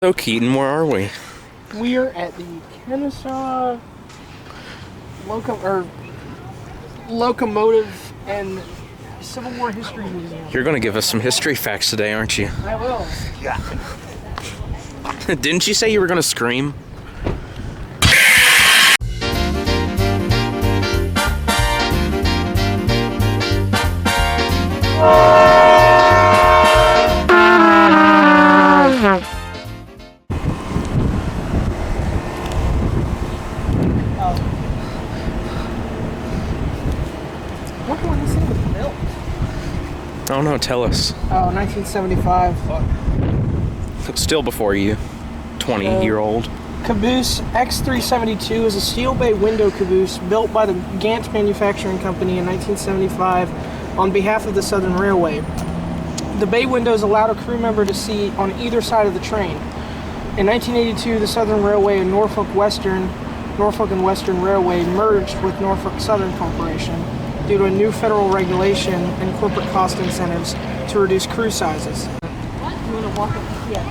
So Keaton, where are we? We are at the Kennesaw Locomotive and Civil War History Museum. You're going to give us some history facts today, aren't you? I will. Yeah. Didn't you say you were going to scream? What when this thing was built? Oh no, tell us. Oh, 1975. Still before you, 20-year-old. Caboose X372 is a steel bay window caboose built by the Gant Manufacturing Company in 1975 on behalf of the Southern Railway. The bay windows allowed a crew member to see on either side of the train. In 1982, the Southern Railway and Norfolk and Western Railway merged with Norfolk Southern Corporation due to a new federal regulation and corporate cost incentives to reduce crew sizes. You want to walk up? Yeah.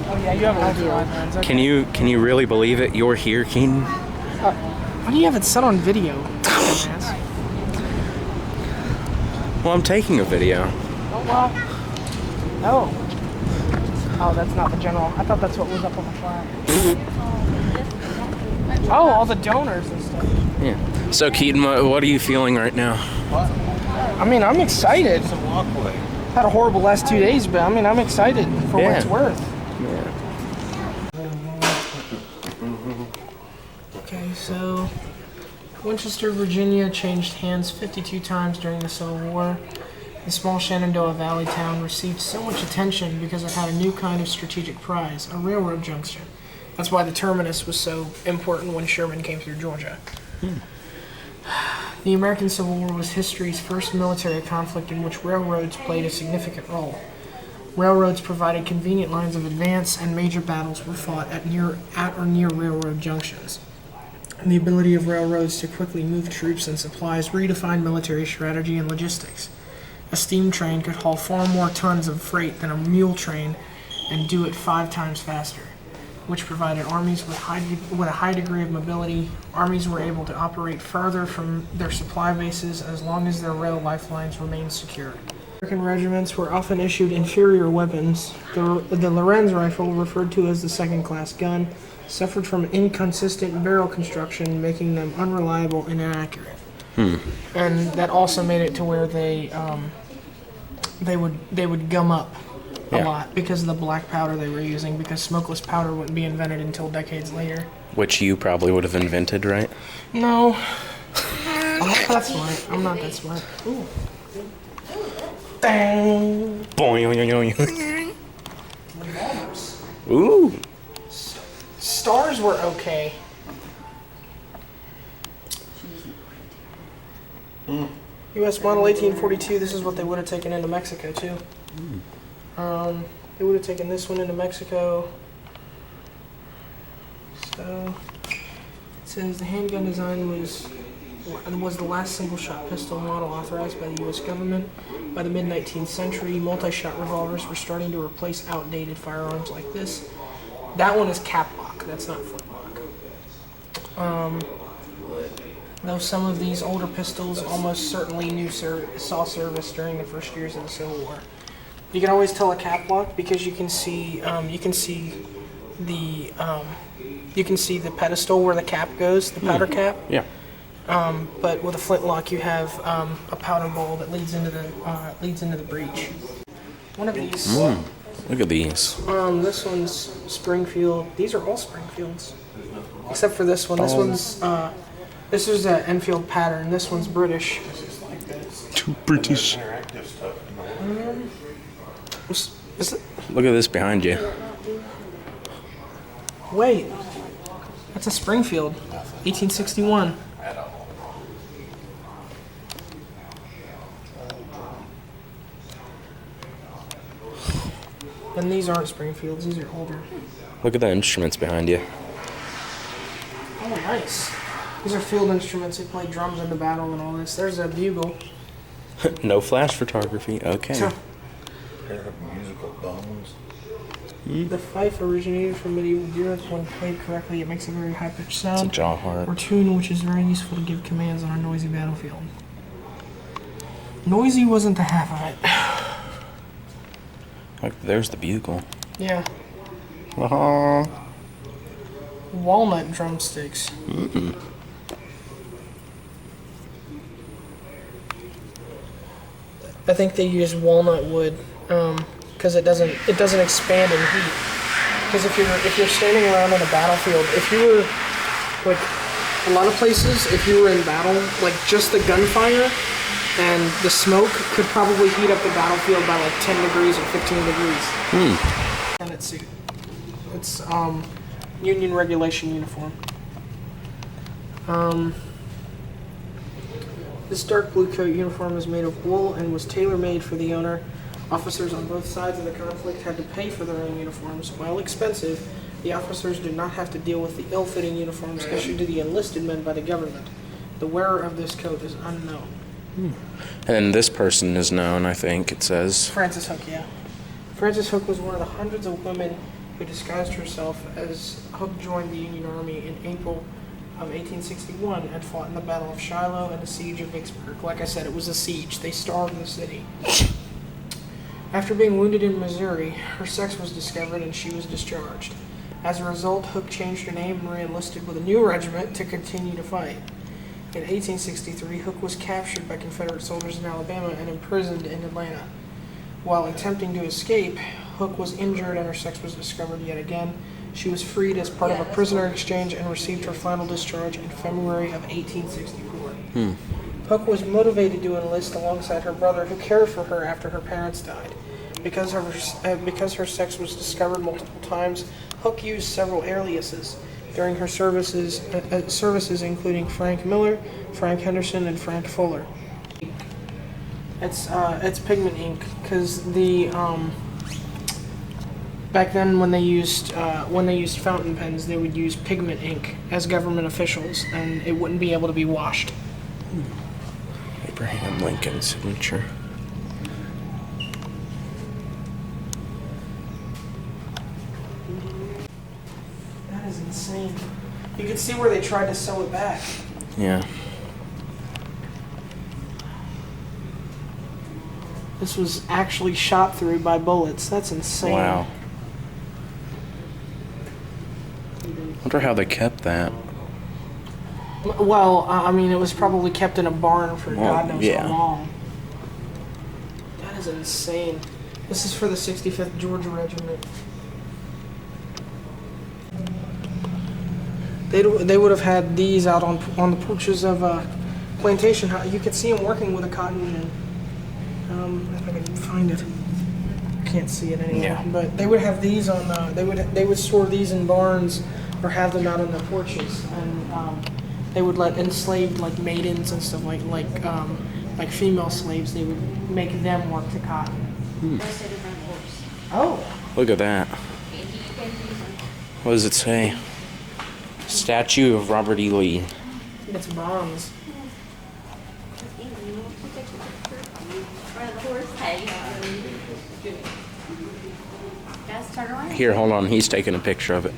Oh yeah, you have an audio on lens. Okay. Can you really believe it? You're here, Keaton? Why do you have it set on video? Well, I'm taking a video. Oh wow. Oh. Oh, that's not the general. I thought that's what was up on the flag. Oh, all the donors and stuff. Yeah. So Keaton, what are you feeling right now? I mean, I'm excited. Had a horrible last 2 days, but I mean, I'm excited for what it's worth. Yeah. Okay, so Winchester, Virginia changed hands 52 times during the Civil War. The small Shenandoah Valley town received so much attention because it had a new kind of strategic prize, a railroad junction. That's why the terminus was so important when Sherman came through Georgia. The American Civil War was history's first military conflict in which railroads played a significant role. Railroads provided convenient lines of advance, and major battles were fought at or near railroad junctions. The ability of railroads to quickly move troops and supplies redefined military strategy and logistics. A steam train could haul far more tons of freight than a mule train and do it 5 times faster, which provided armies with a high degree of mobility. Armies were able to operate farther from their supply bases as long as their rail lifelines remained secure. American regiments were often issued inferior weapons. The Lorenz rifle, referred to as the second-class gun, suffered from inconsistent barrel construction, making them unreliable and inaccurate. And that also made it to where they would gum up a lot because of the black powder they were using, because smokeless powder wouldn't be invented until decades later. Which you probably would have invented, right? No. I'm not that smart. I'm not that smart. Ooh. Bang. Boing. Ooh. Stars were okay. U.S. model 1842, this is what they would have taken into Mexico, too. They would have taken this one into Mexico. So, it says the handgun design was the last single-shot pistol model authorized by the U.S. government. By the mid-19th century, multi-shot revolvers were starting to replace outdated firearms like this. That one is cap lock, that's not flintlock. Though some of these older pistols almost certainly saw service during the first years of the Civil War. You can always tell a cap lock because you can see the pedestal where the cap goes, the powder cap. Yeah. But with a flintlock, you have a powder bowl that leads into the breech. One of these. Look at these. This one's Springfield. These are all Springfields, except for this one. This one's this is an Enfield pattern. This one's British. Too British. Is it? Look at this behind you. Wait, that's a Springfield, 1861. And these aren't Springfields, these are older. Look at the instruments behind you. Oh, nice. These are field instruments. They play drums in the battle and all this. There's a bugle. No flash photography. Okay. Pair of musical bones. The fife originated from medieval Europe. When played correctly, it makes a very high-pitched sound. It's a jaw heart. Or tune, which is very useful to give commands on a noisy battlefield. Noisy wasn't the half of it. Look, there's the bugle. Yeah. Uh-huh. Walnut drumsticks. Mm-mm. I think they use walnut wood because it doesn't expand in heat. Because if you're standing around on a battlefield, if you were like a lot of places, if you were in battle, like just the gunfire and the smoke could probably heat up the battlefield by like 10 degrees or 15 degrees. Lieutenant suit. It's Union regulation uniform. This dark blue coat uniform is made of wool and was tailor-made for the owner. Officers on both sides of the conflict had to pay for their own uniforms. While expensive, the officers did not have to deal with the ill-fitting uniforms issued to the enlisted men by the government. The wearer of this coat is unknown. And this person is known, I think it says. Frances Hook, yeah. Frances Hook was one of the hundreds of women who disguised herself as Hook joined the Union Army in April of 1861 and fought in the Battle of Shiloh and the Siege of Vicksburg. Like I said, it was a siege. They starved the city. After being wounded in Missouri, her sex was discovered and she was discharged. As a result, Hook changed her name and re-enlisted with a new regiment to continue to fight. In 1863, Hook was captured by Confederate soldiers in Alabama and imprisoned in Atlanta. While attempting to escape, Hook was injured and her sex was discovered yet again. She was freed as part of a prisoner exchange and received her final discharge in February of 1864. Hook was motivated to enlist alongside her brother, who cared for her after her parents died. Because her sex was discovered multiple times, Hook used several aliases during her services, including Frank Miller, Frank Henderson, and Frank Fuller. It's pigment ink because the back then when they used fountain pens, they would use pigment ink as government officials, and it wouldn't be able to be washed. Abraham Lincoln's signature. That is insane. You can see where they tried to sew it back. Yeah. This was actually shot through by bullets. That's insane. Wow. Wonder how they kept that. Well, I mean, it was probably kept in a barn for God knows yeah. how long. That is insane. This is for the 65th Georgia Regiment. They would have had these out on the porches of plantation. You could see them working with a cotton gin. If I can find it, can't see it anymore. Yeah. But they would have these on. They would store these in barns or have them out on their porches, and they would let enslaved like maidens and stuff like female slaves. They would make them work the cotton. Oh. Look at that. What does it say? Statue of Robert E. Lee. It's bronze. Here, hold on. He's taking a picture of it.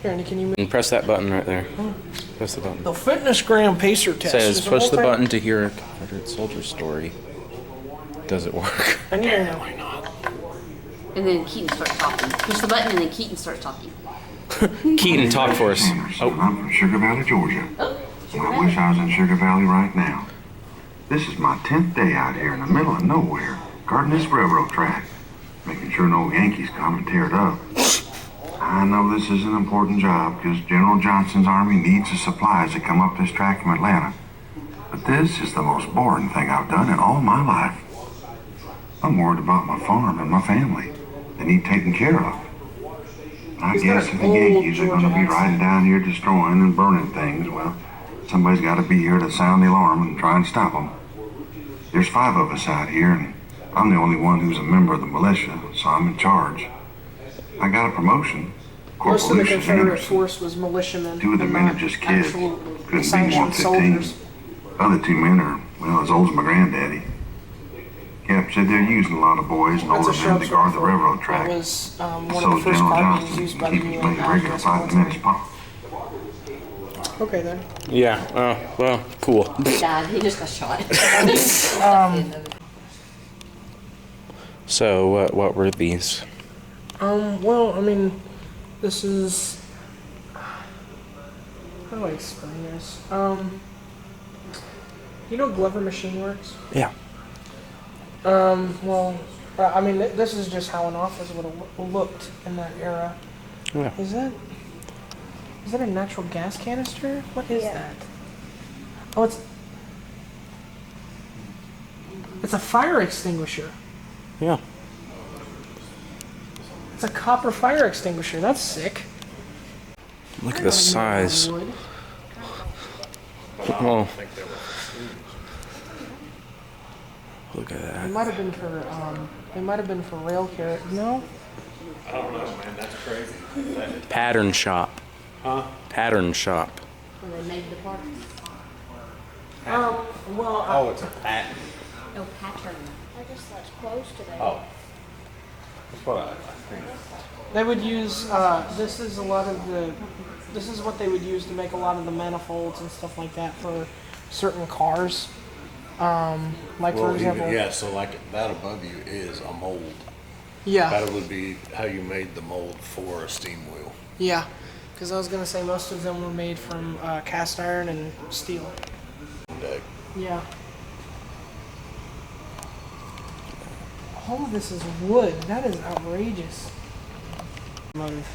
Here, Andy, can you move? And press that button right there. Press the button. The Fitness Gram Pacer It test. says, is a push the multi- button to hear a Confederate soldier story. Does it work? I need to know why not. And then Keaton starts talking. Push the button and then Keaton starts talking. Keaton, talk for us. Oh. I'm from Sugar Valley, Georgia. I wish I was in Sugar Valley right now. This is my 10th day out here in the middle of nowhere, guarding this railroad track, making sure no Yankees come and tear it up. I know this is an important job because General Johnston's army needs the supplies that come up this track from Atlanta. But this is the most boring thing I've done in all my life. I'm worried about my farm and my family. They need taken care of. I guess if the Yankees are going to be riding down here destroying and burning things, well, somebody's got to be here to sound the alarm and try and stop them. There's 5 of us out here, and I'm the only one who's a member of the militia, so I'm in charge. I got a promotion. Most of the Corporal Confederate Anderson. force was militiamen. 2 of the and men not are just kids. actual Couldn't be more sanctioned than 15. soldiers. The other 2 men are, well, as old as my granddaddy. Yep, said they're using a lot of boys and That's a older men shrop's to guard the rifle. railroad track. It was one So of the first General carbines Johnston used can by the keep his UN men regular US 5 minutes military. pop. Okay then. Yeah. Oh, well, cool. He died. He just got shot. So, what were these? Well, I mean, this is. How do I explain this? You know Glover Machine Works? Yeah. Well, I mean, this is just how an office would have looked in that era. Yeah. Is that a natural gas canister? What is that? Oh, it's a fire extinguisher. Yeah. It's a copper fire extinguisher. That's sick. Look at the size. Wood. Oh. Look at It that. might have been for rail carriage. No. I don't know, man. That's crazy. Pattern shop. Huh? Pattern shop. When they made the parts. Well, Oh, it's a patent. No pattern. I guess that's close to that. Oh. That's what I think. they would use. This is what they would use to make a lot of the manifolds and stuff like that for certain cars. Like for example. yeah, so like that above you is a mold. Yeah. That would be how you made the mold for a steam wheel. Yeah. Because I was gonna say most of them were made from cast iron and steel. Deck. Yeah. All of this is wood. That is outrageous. Motive.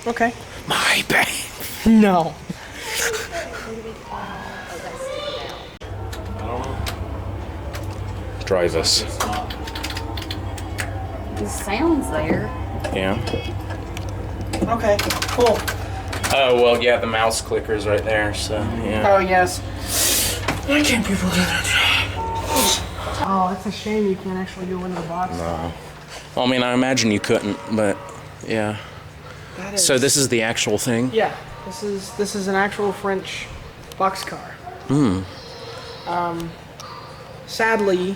Okay. My bang. No. Drive us. The sound's there. Yeah. Okay. Cool. Oh, well, yeah, the mouse clicker's right there, so, yeah. Oh yes. Why can't people do that? Oh, it's a shame you can't actually go into the box. No. Well, I mean, I imagine you couldn't, but, yeah. That is, So this is the actual thing? Yeah. This is an actual French boxcar. Sadly,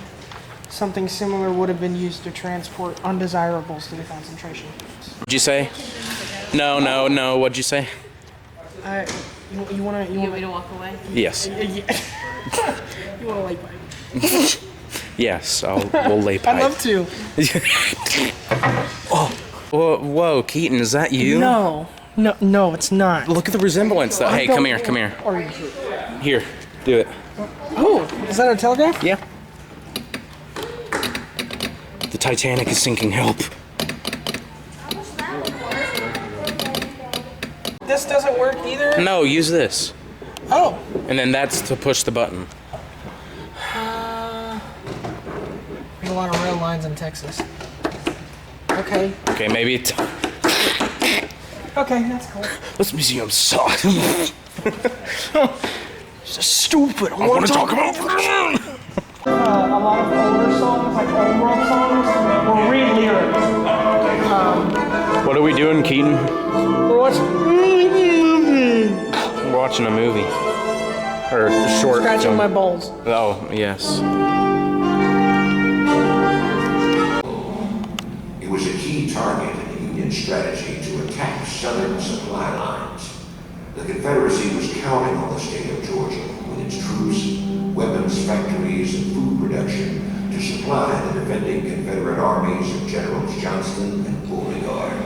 something similar would have been used to transport undesirables to the concentration camps. What'd you say? No, what'd you say? You wanna You want me to walk away? Yes. you wanna like? Yes, we'll lay pipe. I'd love to. Whoa, Keaton, is that you? No, it's not. Look at the resemblance, though. Hey, come here. Or Here, do it. oh, is that a telegraph? Yeah. The Titanic is sinking, help. This doesn't work either. No, use this. Oh. And then that's to push the button. There's a lot of rail lines in Texas. Okay. Okay, maybe it's... Okay, that's cool. This museum sucks. It's stupid. I want to talk about A lot of older songs, like old world songs, will read lyrics. What are we doing, Keaton? We're Watching a movie. Or a short scratching film. my balls. Oh, yes. It was a key target in the Union strategy to attack Southern supply lines. The Confederacy was counting on the state of Georgia with its troops, weapons factories, and food production to supply the defending Confederate armies of Generals Johnston and Beauregard.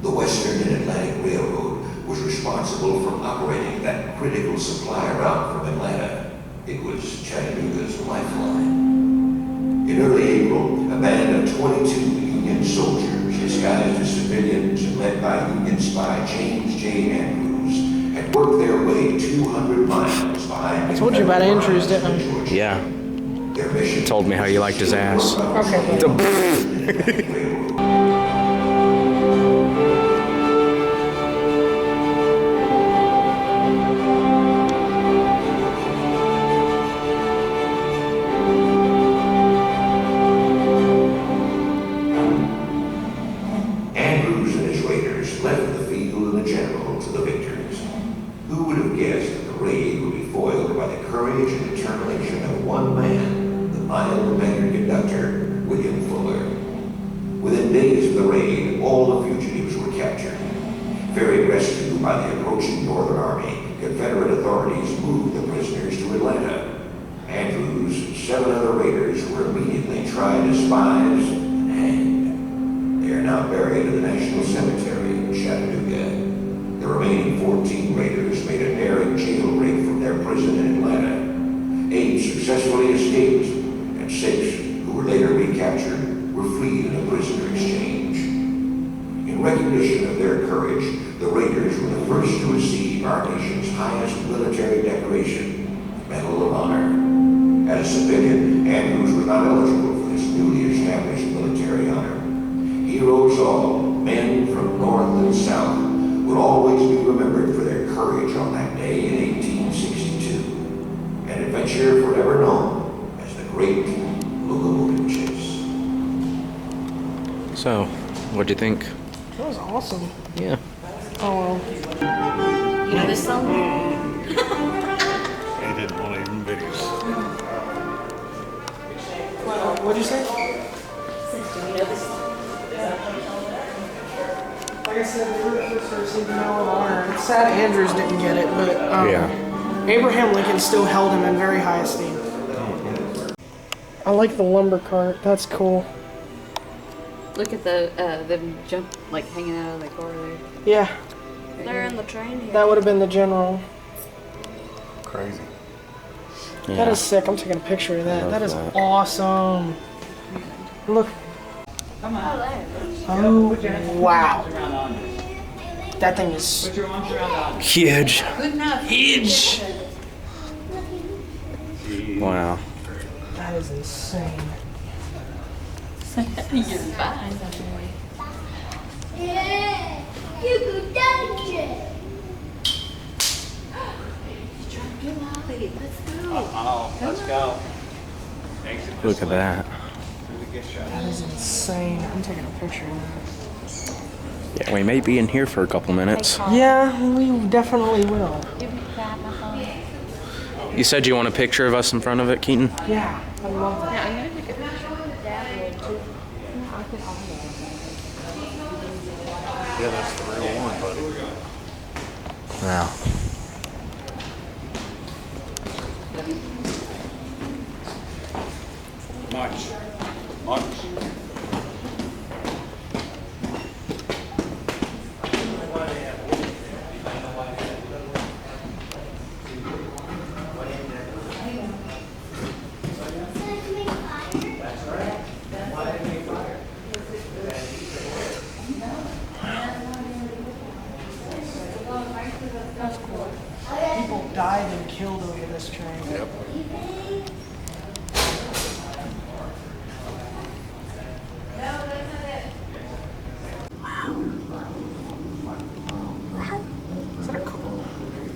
The Western and Atlantic Railroad was responsible for operating that critical supply route from Atlanta. It was Chattanooga's lifeline. In early April, a band of 22 Union soldiers, disguised as civilians and led by Union spy James J. Andrews, had worked their way 200 miles behind. I told you about Andrews, didn't I? Yeah. Their mission Told me how you liked his ass. Okay. Andrews and his raiders left the field in the General to Who would have guessed that the raid would be foiled by the courage and determination of one man, the mild-mannered conductor, William Fuller. Within days of the raid, all the fugitives were captured. Ferried rescue by the approaching Northern Army, Confederate authorities moved the prisoners to Atlanta. Andrews and 7 other raiders were immediately tried as spies and hanged. They are now buried in the National Cemetery in Chattanooga. The remaining 14 raiders made a daring jailbreak from their prison in Atlanta. 8 successfully escaped, and 6, who were later recaptured, were freed in a prisoner exchange. In recognition of their courage, the raiders were the first to receive our nation's highest military decoration, Medal of Honor. As a civilian, Andrews was not eligible for this newly established military honor. Heroes all, men from North and South, will always be remembered for their courage on that day in 1862, an adventure forever known as the Great Locomotive Chase. So, what'd you think? That was awesome. Yeah. Oh, You know this song? He didn't want to even videos. well. What'd you say? Do you know this song? Like I said, we were supposed to receive the Medal of Honor. It's sad Andrews didn't get it, but Abraham Lincoln still held him in very high esteem. I like the lumber cart. That's cool. Look at them jump, like hanging out of the car there. Yeah, They're in the train here. that would have been the general. Crazy. Yeah. That is sick. I'm taking a picture of that. Love That is that. awesome. Look. Oh, wow. That thing is Huge. huge. Wow. That is insane. You're fine. Yeah, you could dance it. Let's go. Look at that. That is insane. I'm taking a picture of that. Yeah, we may be in here for a couple minutes. Yeah, we definitely will. You said you want a picture of us in front of it, Keaton? Yeah, I love that. Yeah, that's the real one, buddy. Wow. March. People died and killed over this train. Yep. Is that a cool?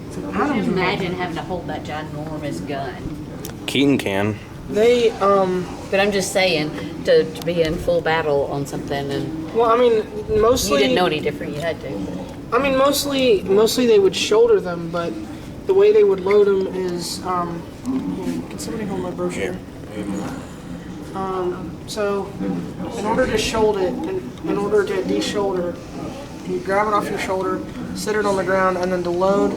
It's an Could you Adams imagine having to hold that ginormous gun? Keaton can. They, But I'm just saying, to be in full battle on something, and well, I mean, you mostly. didn't know any different, you had to. I mean, mostly they would shoulder them, but the way they would load them is, here, can somebody hold my brochure? So, in order to shoulder it, in order to de-shoulder, you grab it off your shoulder, sit it on the ground, and then to load,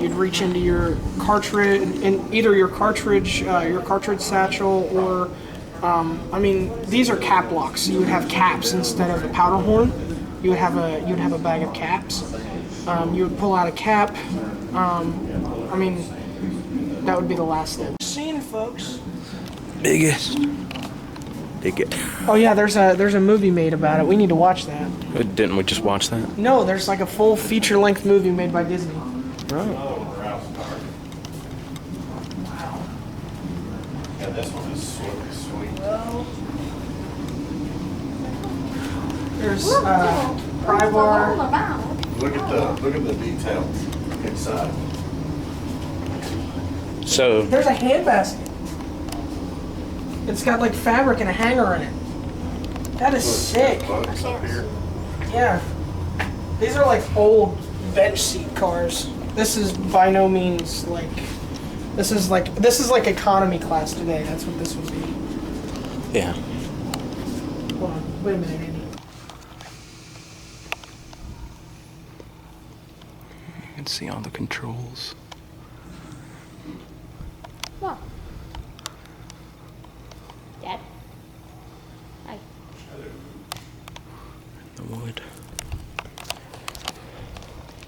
you'd reach into your cartridge, in either your cartridge satchel, or, I mean, these are cap locks. So you would have caps instead of a powder horn. You would have a bag of caps. You would pull out a cap. I mean, that would be the last step. Scene, folks. Biggest. Dig it. Oh yeah, there's a movie made about it. We need to watch that. Didn't we just watch that? No, there's like a full feature-length movie made by Disney. Right. Yeah, this one is sweet. There's pry bar. Look at the detail inside. So, There's a handbasket. It's got like fabric and a hanger in it. That is sick. Bugs up here. Yeah. These are like old bench seat cars. This is by no means like. This is like economy class today. That's what this would be. Yeah. Hold on. Wait a minute, Andy. You can see all the controls. What? Dad? Hi. The wood.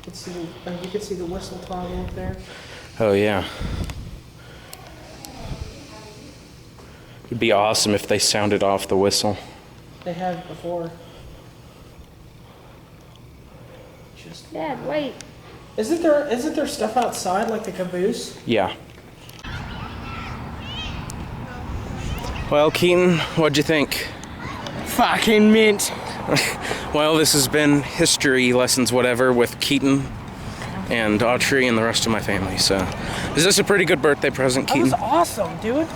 You can see the whistle toggle up there. Oh, yeah. It'd be awesome if they sounded off the whistle. They have before. Dad, wait. Isn't there stuff outside like the caboose? Yeah. Well, Keaton, what'd you think? Fucking mint. Well, this has been history lessons, whatever, with Keaton and Autry and the rest of my family. So, is this a pretty good birthday present, That Keaton? was awesome, dude.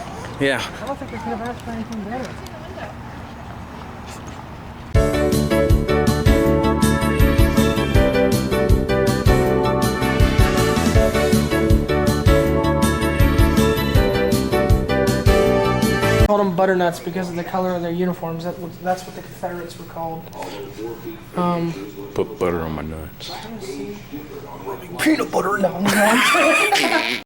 Yeah. I don't think we could have asked for anything better. Called them butternuts because of the color of their uniforms. That's what the Confederates were called. Put butter on my nuts. Peanut butter, no.